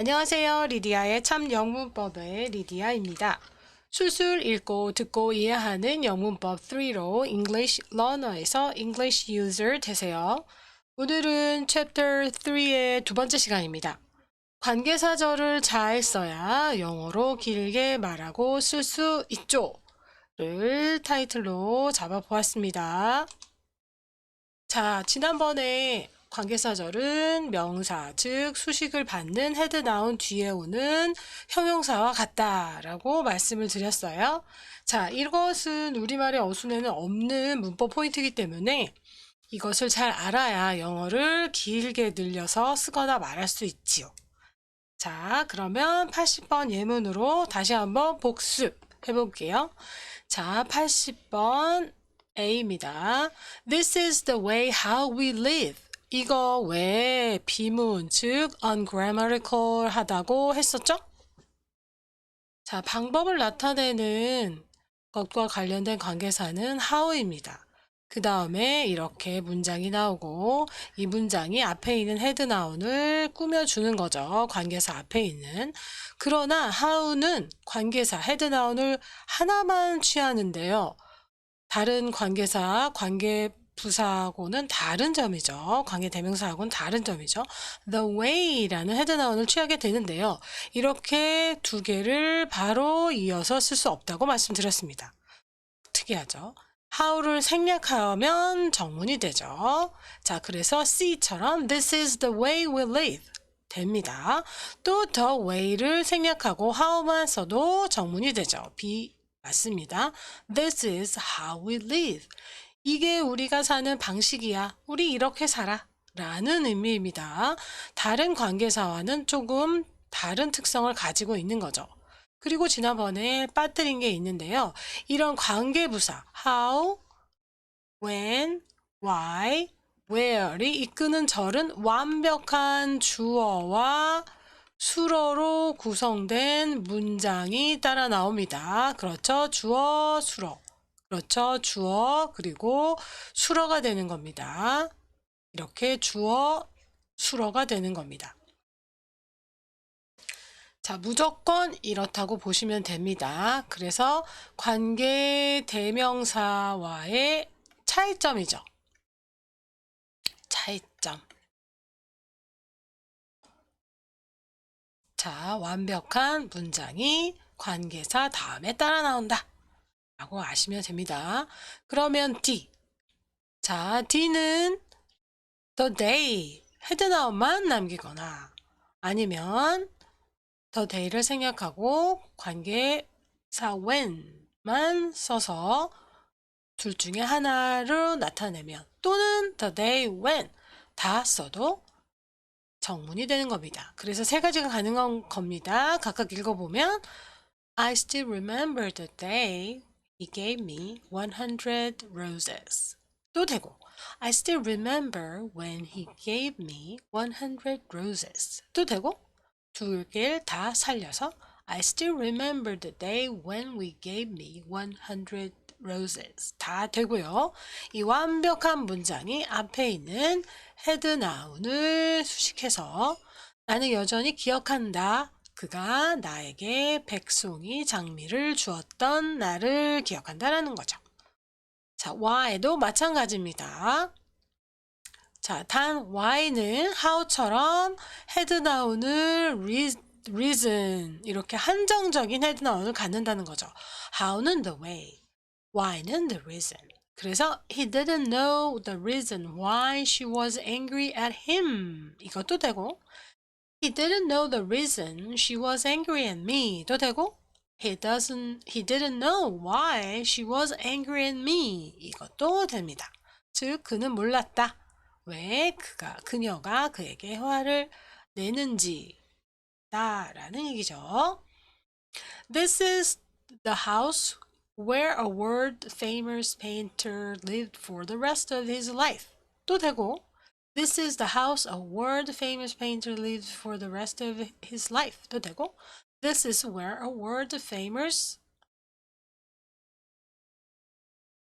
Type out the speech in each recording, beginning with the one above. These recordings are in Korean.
안녕하세요. 리디아의 참 영문법의 리디아입니다. 술술 읽고 듣고 이해하는 영문법 3로 English Learner에서 English User 되세요. 오늘은 Chapter 3의 두 번째 시간입니다. 관계사절을 잘 써야 영어로 길게 말하고 쓸 수 있죠를 타이틀로 잡아보았습니다. 자, 지난번에 관계사절은 명사, 즉 수식을 받는 헤드 나온 뒤에 오는 형용사와 같다라고 말씀을 드렸어요. 자, 이것은 우리말의 어순에는 없는 문법 포인트이기 때문에 이것을 잘 알아야 영어를 길게 늘려서 쓰거나 말할 수 있지요. 자, 그러면 80번 예문으로 다시 한번 복습해 볼게요. 자, 80번 A입니다. This is the way how we live. 이거 왜 비문, 즉 ungrammatical 하다고 했었죠? 자, 방법을 나타내는 것과 관련된 관계사는 how입니다. 그 다음에 이렇게 문장이 나오고 이 문장이 앞에 있는 헤드 나운을 꾸며주는 거죠. 관계사 앞에 있는. 그러나 how는 관계사 헤드 나운을 하나만 취하는데요. 다른 관계사, 관계부사하고는 다른 점이죠. 관계대명사하고는 다른 점이죠. The way라는 헤드 나운을 취하게 되는데요. 이렇게 두 개를 바로 이어서 쓸 수 없다고 말씀드렸습니다. 특이하죠. how를 생략하면 정문이 되죠. 자, 그래서 C처럼 This is the way we live 됩니다. 또 the way를 생략하고 how만 써도 정문이 되죠. B 맞습니다. This is how we live. 이게 우리가 사는 방식이야. 우리 이렇게 살아. 라는 의미입니다. 다른 관계사와는 조금 다른 특성을 가지고 있는 거죠. 그리고 지난번에 빠뜨린 게 있는데요. 이런 관계부사 how, when, why, where이 이끄는 절은 완벽한 주어와 수어로 구성된 문장이 따라 나옵니다. 그렇죠? 주어, 수어. 그렇죠? 주어 그리고 수어가 되는 겁니다. 이렇게 주어, 수어가 되는 겁니다. 자, 무조건 이렇다고 보시면 됩니다. 그래서 관계 대명사와의 차이점이죠. 차이점. 자, 완벽한 문장이 관계사 다음에 따라 나온다. 라고 아시면 됩니다. 그러면 D. 자, D는 the day, 헤드나운만 남기거나 아니면 the day를 생략하고 관계사 when만 써서 둘 중에 하나로 나타내면 또는 the day when 다 써도 정문이 되는 겁니다. 그래서 세 가지가 가능한 겁니다. 각각 읽어보면 I still remember the day he gave me 100 roses. 또 되고 I still remember when he gave me 100 roses. 또 되고 두 개를 다 살려서 I still remember the day when we gave me 100 roses. 다 되고요. 이 완벽한 문장이 앞에 있는 헤드 나운을 수식해서 나는 여전히 기억한다. 그가 나에게 백송이 장미를 주었던 날을 기억한다라는 거죠. 자, why도 마찬가지입니다. 자, 단 why는 how처럼 헤드 나운을 reason 이렇게 한정적인 헤드 나운을 갖는다는 거죠. how는 the way, why는 the reason. 그래서 he didn't know the reason why she was angry at him. 이것도 되고 he didn't know the reason she was angry at me도 되고 he didn't know why she was angry at me. 이것도 됩니다. 즉 그는 몰랐다. 왜 그녀가 그에게 화를 내는지 라는 얘기죠. This is the house where a world famous painter lived for the rest of his life. 또 되고 This is the house a world famous painter lived for the rest of his life. 또 되고 This is where a world famous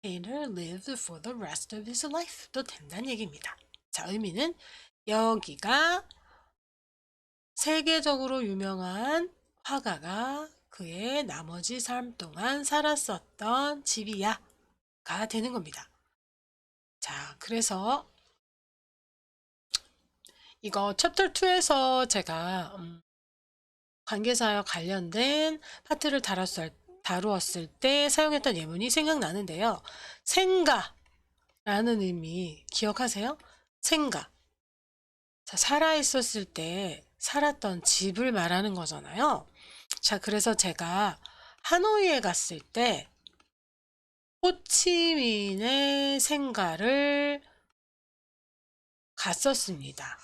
painter lived for the rest of his life. 또 된다는 얘기입니다. 자, 의미는 여기가 세계적으로 유명한 화가가 그의 나머지 삶 동안 살았었던 집이야. 가 되는 겁니다. 자, 그래서 이거 챕터 2에서 제가 관계사와 관련된 파트를 다루었을 때 사용했던 예문이 생각나는데요. 생가라는 의미 기억하세요? 생가. 자, 살아있었을 때 살았던 집을 말하는 거잖아요. 자, 그래서 제가 하노이에 갔을 때 호치민의 생가를 갔었습니다.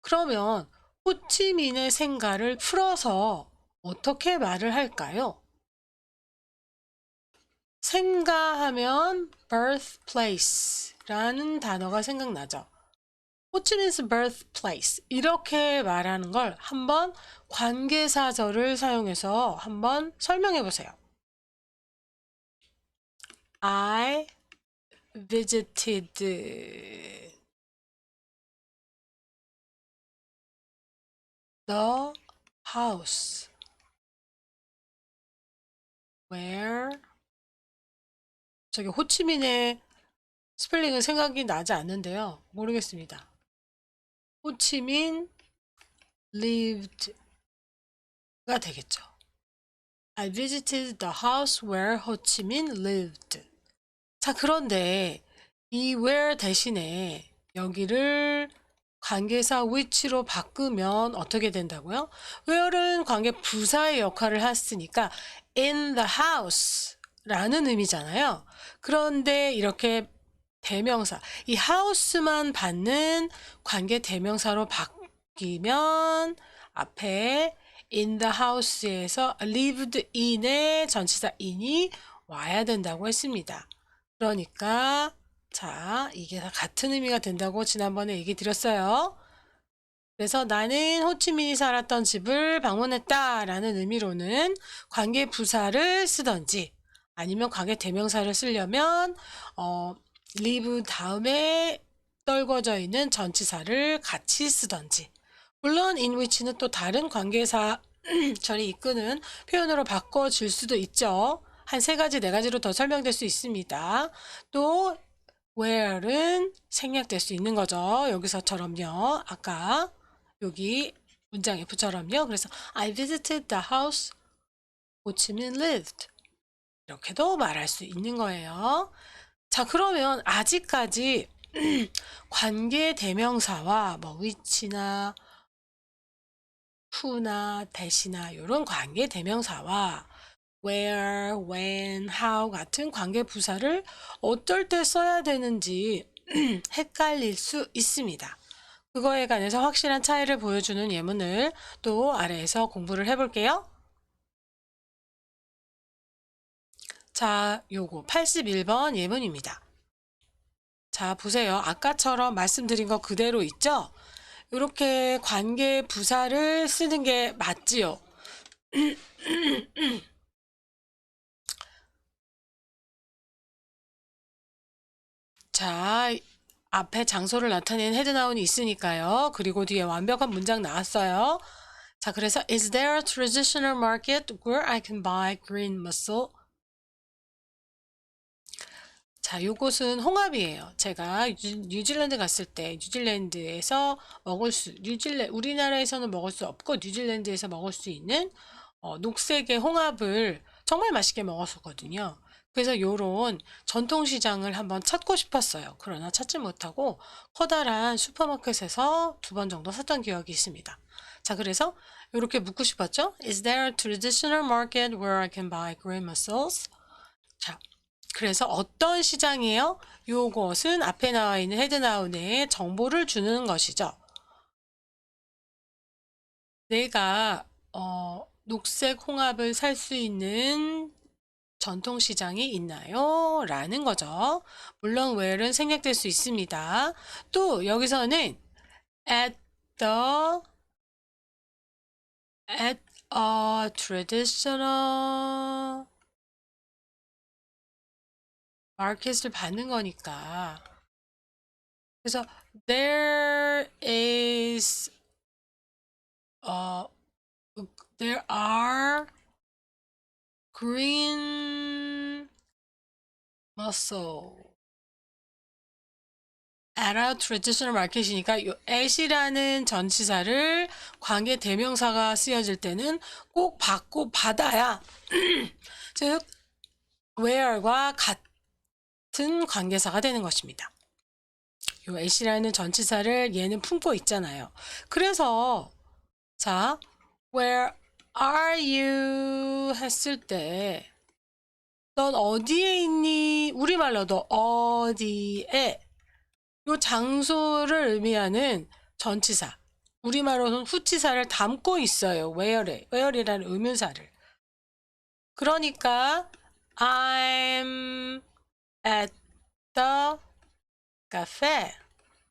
그러면 호치민의 생가를 풀어서 어떻게 말을 할까요? 생가하면 birthplace라는 단어가 생각나죠. 호치민's birthplace 이렇게 말하는 걸 한번 관계사절을 사용해서 한번 설명해 보세요. I visited the house where 저기 호치민의 스펠링은 생각이 나지 않는데요. 모르겠습니다. 호치민 lived가 되겠죠. I visited the house where Ho Chi Minh lived. 자, 그런데 이 where 대신에 여기를 관계사 which로 바꾸면 어떻게 된다고요? where은 관계 부사의 역할을 했으니까 in the house 라는 의미잖아요. 그런데 이렇게 대명사, 이 house만 받는 관계 대명사로 바뀌면 앞에 in the house에서 lived in의 전치사 in이 와야 된다고 했습니다. 그러니까 자, 이게 다 같은 의미가 된다고 지난번에 얘기 드렸어요. 그래서 나는 호치민이 살았던 집을 방문했다 라는 의미로는 관계 부사를 쓰던지 아니면 관계 대명사를 쓰려면 live 다음에 떨궈져 있는 전치사를 같이 쓰던지 물론 in which는 또 다른 관계사 절이 이끄는 표현으로 바꿔줄 수도 있죠. 한 3가지, 4가지로 더 설명될 수 있습니다. 또 where은 생략될 수 있는 거죠. 여기서처럼요. 아까 여기 문장 F처럼요. 그래서 I visited the house Ho Chi Minh lived. 이렇게도 말할 수 있는 거예요. 자, 그러면 아직까지 관계 대명사와 뭐 which나 who나 that이나 이런 관계 대명사와 where, when, how 같은 관계 부사를 어떨 때 써야 되는지 헷갈릴 수 있습니다. 그거에 관해서 확실한 차이를 보여주는 예문을 또 아래에서 공부를 해볼게요. 자, 요거 81번 예문입니다. 자, 보세요. 아까처럼 말씀드린 거 그대로 있죠? 이렇게 관계 부사를 쓰는 게 맞지요? 자, 앞에 장소를 나타내는 헤드나운이 있으니까요. 그리고 뒤에 완벽한 문장 나왔어요. 자, 그래서 Is there a traditional market where I can buy green mussel? 자, 요것은 홍합이에요. 제가 뉴질랜드 갔을 때 뉴질랜드에서 우리나라에서는 먹을 수 없고 뉴질랜드에서 먹을 수 있는 녹색의 홍합을 정말 맛있게 먹었었거든요. 그래서 요런 전통시장을 한번 찾고 싶었어요. 그러나 찾지 못하고 커다란 슈퍼마켓에서 2번 정도 샀던 기억이 있습니다. 자, 그래서 이렇게 묻고 싶었죠? Is there a traditional market where I can buy green mussels? 자, 그래서 어떤 시장이에요? 요것은 앞에 나와 있는 헤드나운에 정보를 주는 것이죠. 내가 녹색 홍합을 살 수 있는 전통시장이 있나요? 라는 거죠. 물론 where은 생략될 수 있습니다. 또 여기서는 at a traditional market을 받는 거니까 그래서 there is 어, there are green mussel at a traditional market이니까 요 at이라는 전치사를 관계 대명사가 쓰여질 때는 꼭 받고 받아야 즉 where과 같은 관계사가 되는 것입니다. 요 at이라는 전치사를 얘는 품고 있잖아요. 그래서 자, where are you 했을 때 넌 어디에 있니? 우리말로 너 어디에? 요 장소를 의미하는 전치사. 우리말로는 후치사를 담고 있어요. where에. where이라는 의문사를. 그러니까 I'm at the cafe.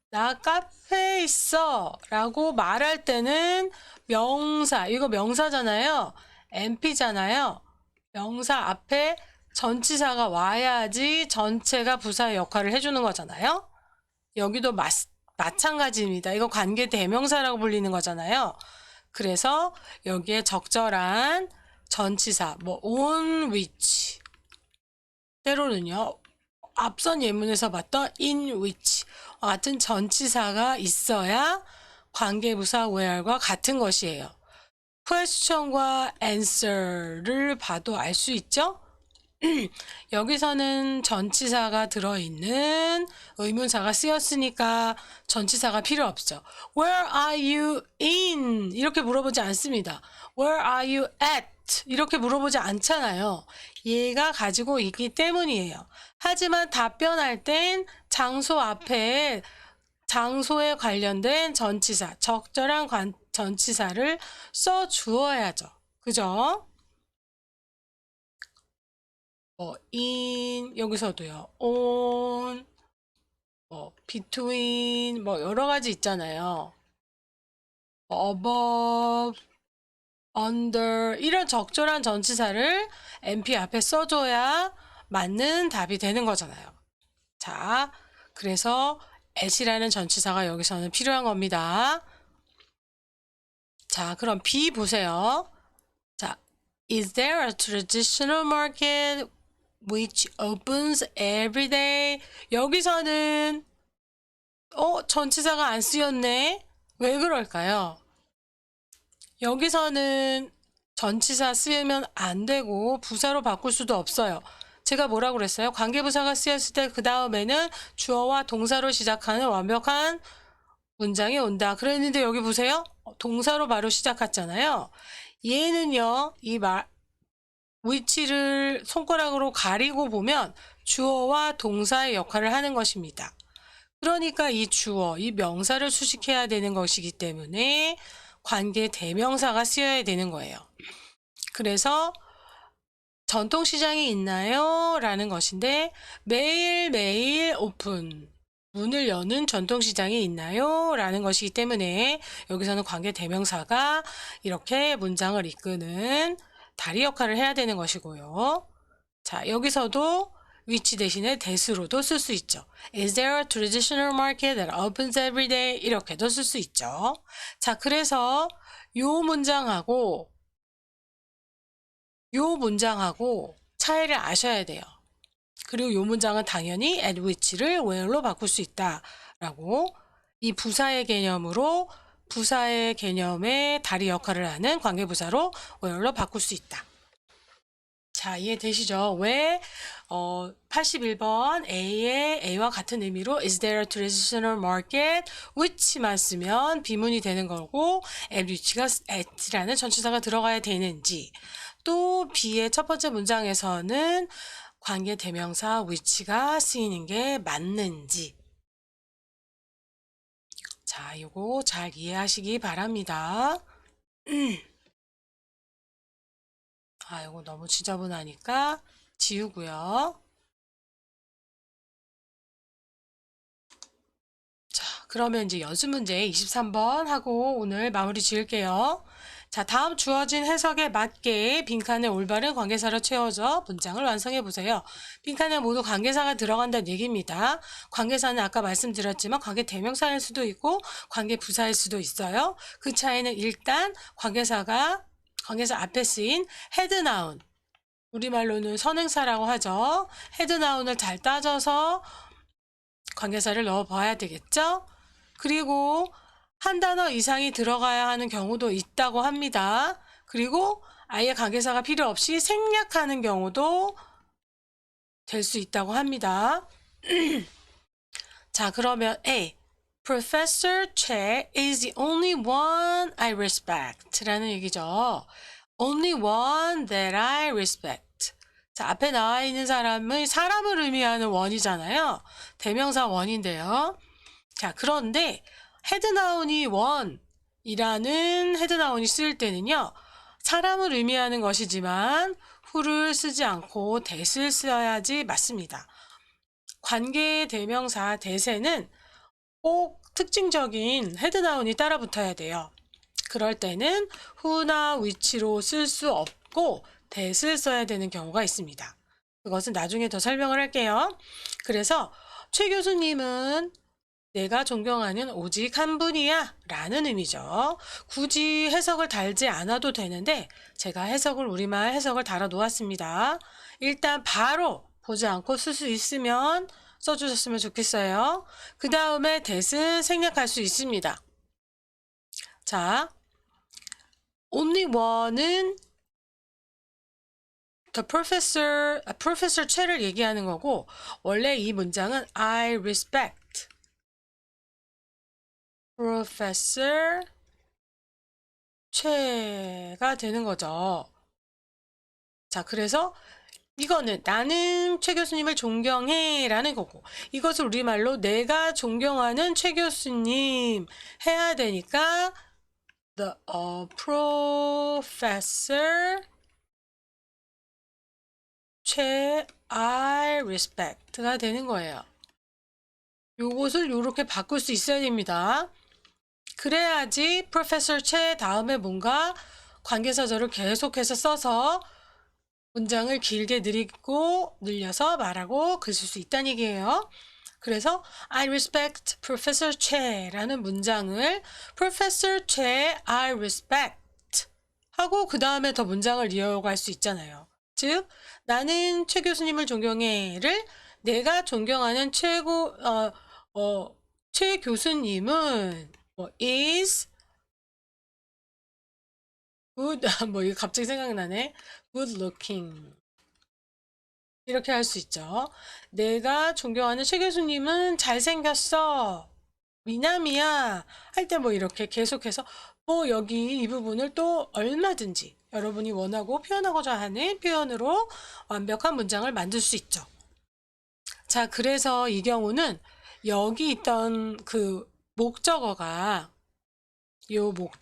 나 카페에 있어 라고 말할 때는 명사, 이거 명사잖아요. NP잖아요. 명사 앞에 전치사가 와야지 전체가 부사의 역할을 해주는 거잖아요. 여기도 마찬가지입니다. 이거 관계 대명사라고 불리는 거잖아요. 그래서 여기에 적절한 전치사, 뭐 on which, 때로는요. 앞선 예문에서 봤던 in which 같은 전치사가 있어야 관계부사 where과 같은 것이에요. question과 answer를 봐도 알 수 있죠? 여기서는 전치사가 들어있는 의문사가 쓰였으니까 전치사가 필요 없죠. Where are you in? 이렇게 물어보지 않습니다. Where are you at? 이렇게 물어보지 않잖아요. 얘가 가지고 있기 때문이에요. 하지만 답변할 땐 장소 앞에 장소에 관련된 전치사, 적절한 전치사를 써 주어야죠. 그죠? in 여기서도요. on between 여러 가지 있잖아요. above, under 이런 적절한 전치사를 NP 앞에 써줘야 맞는 답이 되는 거잖아요. 자, 그래서 at이라는 전치사가 여기서는 필요한 겁니다. 자, 그럼 B 보세요. 자, is there a traditional market which opens every day? 여기서는 전치사가 안 쓰였네. 왜 그럴까요? 여기서는 전치사 쓰면 안 되고 부사로 바꿀 수도 없어요. 제가 뭐라고 그랬어요? 관계부사가 쓰였을 때 그 다음에는 주어와 동사로 시작하는 완벽한 문장이 온다. 그랬는데 여기 보세요. 동사로 바로 시작했잖아요. 얘는요. which를 손가락으로 가리고 보면 주어와 동사의 역할을 하는 것입니다. 그러니까 이 주어, 이 명사를 수식해야 되는 것이기 때문에 관계 대명사가 쓰여야 되는 거예요. 그래서 전통시장이 있나요? 라는 것인데 매일매일 오픈, 문을 여는 전통시장이 있나요? 라는 것이기 때문에 여기서는 관계 대명사가 이렇게 문장을 이끄는 다리 역할을 해야 되는 것이고요. 자, 여기서도 which 대신에 that으로도 쓸 수 있죠. Is there a traditional market that opens every day? 이렇게도 쓸 수 있죠. 자, 그래서 요 문장하고 차이를 아셔야 돼요. 그리고 요 문장은 당연히 at which를 where로 바꿀 수 있다라고 이 부사의 개념으로 부사의 개념의 다리 역할을 하는 관계부사로 where로 바꿀 수 있다. 자, 이해되시죠? 왜 81번 A와 같은 의미로 is there a traditional market which만 쓰면 비문이 되는 거고 at which가 at이라는 전치사가 들어가야 되는지 또 B의 첫 번째 문장에서는 관계 대명사 which가 쓰이는 게 맞는지 자, 이거 잘 이해하시기 바랍니다. 아, 이거 너무 지저분하니까 지우고요. 자, 그러면 이제 연습 문제 23번 하고 오늘 마무리 지을게요. 자, 다음 주어진 해석에 맞게 빈칸에 올바른 관계사로 채워져 문장을 완성해 보세요. 빈칸에 모두 관계사가 들어간다는 얘기입니다. 관계사는 아까 말씀드렸지만 관계 대명사일 수도 있고 관계 부사일 수도 있어요. 그 차이는 일단 관계사 앞에 쓰인 헤드나운, 우리말로는 선행사라고 하죠. 헤드나운을 잘 따져서 관계사를 넣어 봐야 되겠죠? 그리고 한 단어 이상이 들어가야 하는 경우도 있다고 합니다. 그리고 아예 관계사가 필요 없이 생략하는 경우도 될 수 있다고 합니다. 자, 그러면 A. Professor Che is the only one I respect 라는 얘기죠. Only one that I respect. 자, 앞에 나와 있는 사람의 사람을 의미하는 원이잖아요. 대명사 원인데요. 자, 그런데 헤드나운이 원이라는 헤드나운이 쓰일 때는요. 사람을 의미하는 것이지만 who를 쓰지 않고 that을 써야지 맞습니다. 관계 대명사 that에는 꼭 특징적인 헤드나운이 따라 붙어야 돼요. 그럴 때는 who나 which로 쓸 수 없고 that을 써야 되는 경우가 있습니다. 그것은 나중에 더 설명을 할게요. 그래서 최 교수님은 내가 존경하는 오직 한 분이야 라는 의미죠. 굳이 해석을 달지 않아도 되는데 제가 우리말 해석을 달아 놓았습니다. 일단 바로 보지 않고 쓸 수 있으면 써주셨으면 좋겠어요. 그 다음에 that은 생략할 수 있습니다. 자, only one은 the professor 최를 얘기하는 거고 원래 이 문장은 I respect Professor 최가 되는 거죠. 자, 그래서 이거는 나는 최 교수님을 존경해 라는 거고 이것을 우리말로 내가 존경하는 최 교수님 해야 되니까 the professor 최 I respect가 되는 거예요. 요것을 이렇게 바꿀 수 있어야 됩니다. 그래야지 Professor 최 다음에 뭔가 관계사절을 계속해서 써서 문장을 길게 늘려서 말하고 글 쓸 수 있다는 얘기예요. 그래서 I respect Professor 최라는 문장을 Professor 최 I respect 하고 그 다음에 더 문장을 이어갈 수 있잖아요. 즉 나는 최 교수님을 존경해를 내가 존경하는 최 교수님은 is good 이거 갑자기 생각나네. good looking 이렇게 할 수 있죠. 내가 존경하는 최 교수님은 잘생겼어. 미남이야. 할 때 이렇게 계속해서 여기 이 부분을 또 얼마든지 여러분이 원하고 표현하고자 하는 표현으로 완벽한 문장을 만들 수 있죠. 자, 그래서 이 경우는 여기 있던 그 목적어가 요렇게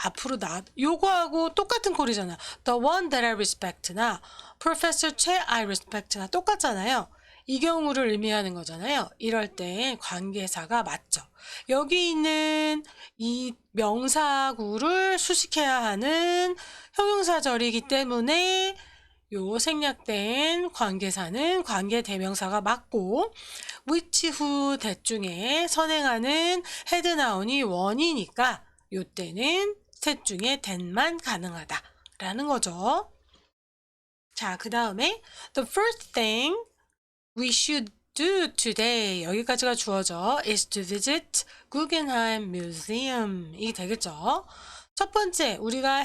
앞으로 요거하고 똑같은 꼴이잖아. The one that I respect나 Professor 최 I respect나 똑같잖아요. 이 경우를 의미하는 거잖아요. 이럴 때 관계사가 맞죠. 여기 있는 이 명사구를 수식해야 하는 형용사절이기 때문에 요 생략된 관계사는 관계 대명사가 맞고 which, who, that 중에 선행하는 헤드나운이 원이니까 요 때는 셋 중에 that만 가능하다라는 거죠. 자, 그 다음에 the first thing we should do today 여기까지가 주어져 is to visit Guggenheim Museum 이 되겠죠. 첫 번째 우리가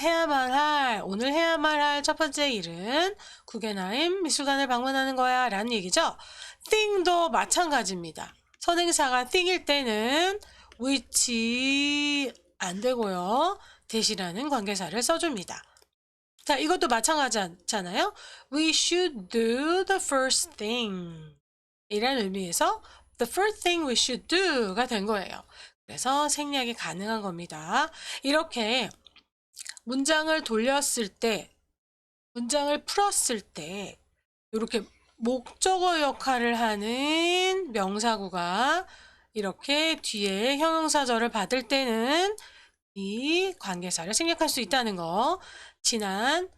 오늘 해야만 할 첫 번째 일은 구겐하임 미술관을 방문하는 거야 라는 얘기죠. thing도 마찬가지입니다. 선행사가 thing일 때는 which 안 되고요. that이라는 관계사를 써줍니다. 자, 이것도 마찬가지잖아요. We should do the first thing 이라는 의미에서 the first thing we should do가 된 거예요. 그래서 생략이 가능한 겁니다. 이렇게 문장을 돌렸을 때, 문장을 풀었을 때 이렇게 목적어 역할을 하는 명사구가 이렇게 뒤에 형용사절을 받을 때는 이 관계사를 생략할 수 있다는 거. 지난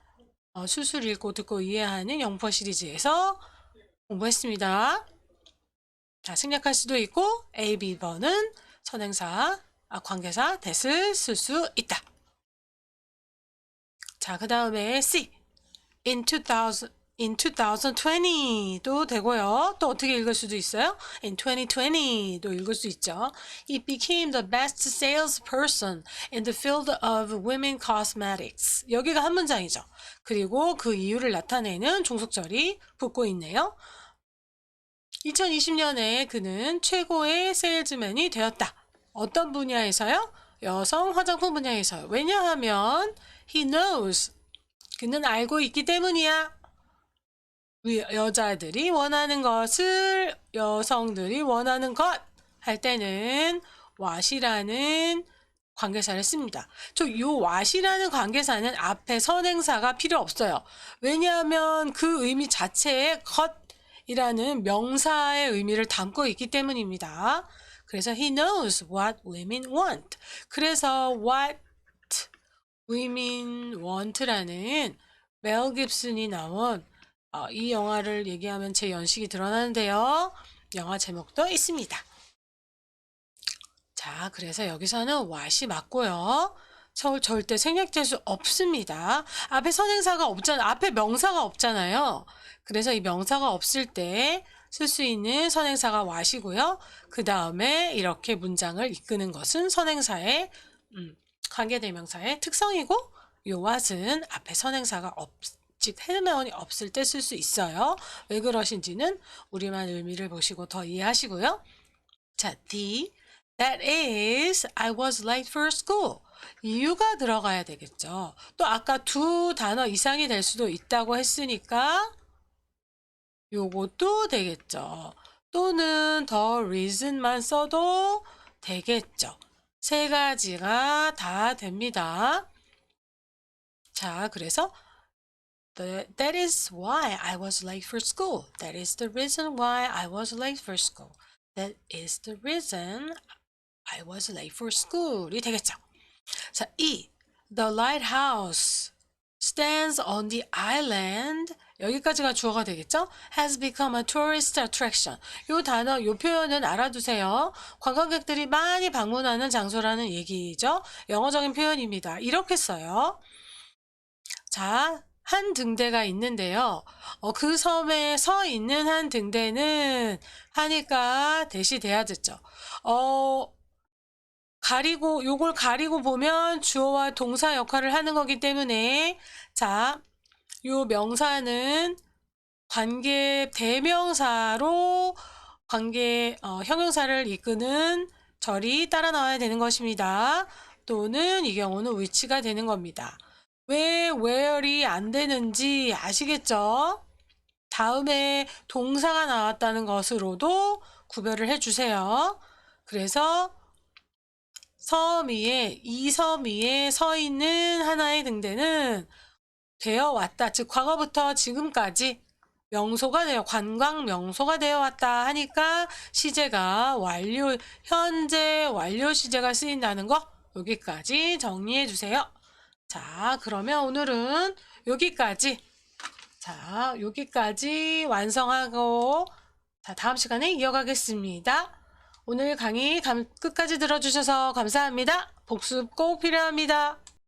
술술 읽고 듣고 이해하는 영문법 시리즈에서 공부했습니다. 자, 생략할 수도 있고 A, B번은 선행사, 관계사, that을 쓸 수 있다. 자, 그 다음에 C. in 2020도 되고요. 또 어떻게 읽을 수도 있어요? in 2020도 읽을 수 있죠. It became the best salesperson in the field of women cosmetics. 여기가 한 문장이죠. 그리고 그 이유를 나타내는 종속절이 붙고 있네요. 2020년에 그는 최고의 세일즈맨이 되었다. 어떤 분야에서요? 여성 화장품 분야에서요. 왜냐하면 he knows. 그는 알고 있기 때문이야. 여자들이 원하는 것을 여성들이 원하는 것 할 때는 what이라는 관계사를 씁니다. 요 what이라는 관계사는 앞에 선행사가 필요 없어요. 왜냐하면 그 의미 자체에 것이라는 명사의 의미를 담고 있기 때문입니다. 그래서 he knows what women want. 그래서 what women want라는 멜 깁슨이 나온 이 영화를 얘기하면 제 연식이 드러나는데요. 영화 제목도 있습니다. 자, 그래서 여기서는 what이 맞고요. 절대 생략될 수 없습니다. 앞에 선행사가 없잖아요. 앞에 명사가 없잖아요. 그래서 이 명사가 없을 때 쓸 수 있는 선행사가 what이고요. 그 다음에 이렇게 문장을 이끄는 것은 선행사의 관계대명사의 특성이고 요 what은 앞에 선행사가 즉 헤드나운이 없을 때 쓸 수 있어요. 왜 그러신지는 우리만 의미를 보시고 더 이해하시고요. 자, D. That is, I was late for school. 이유가 들어가야 되겠죠. 또 아까 두 단어 이상이 될 수도 있다고 했으니까 요것도 되겠죠. 또는 the reason만 써도 되겠죠. 세 가지가 다 됩니다. 자, 그래서 that is why I was late for school. That is the reason why I was late for school. That is the reason I was late for school이 되겠죠. 자, E. The lighthouse stands on the island. 여기까지가 주어가 되겠죠? Has become a tourist attraction. 요 단어, 요 표현은 알아두세요. 관광객들이 많이 방문하는 장소라는 얘기죠. 영어적인 표현입니다. 이렇게 써요. 자, 한 등대가 있는데요. 그 섬에 서 있는 한 등대는 하니까 대시 돼야 듣죠. 요걸 가리고 보면 주어와 동사 역할을 하는 거기 때문에 자, 요 명사는 관계 대명사로 형용사를 이끄는 절이 따라 나와야 되는 것입니다. 또는 이 경우는 which가 되는 겁니다. 왜 where이 안 되는지 아시겠죠? 다음에 동사가 나왔다는 것으로도 구별을 해주세요. 그래서 이 섬 위에 서 있는 하나의 등대는 되어 왔다. 즉 과거부터 지금까지 관광 명소가 되어 왔다 하니까 시제가 현재 완료 시제가 쓰인다는 거 여기까지 정리해 주세요. 자, 그러면 오늘은 여기까지 완성하고 다음 시간에 이어가겠습니다. 오늘 강의 끝까지 들어주셔서 감사합니다. 복습 꼭 필요합니다.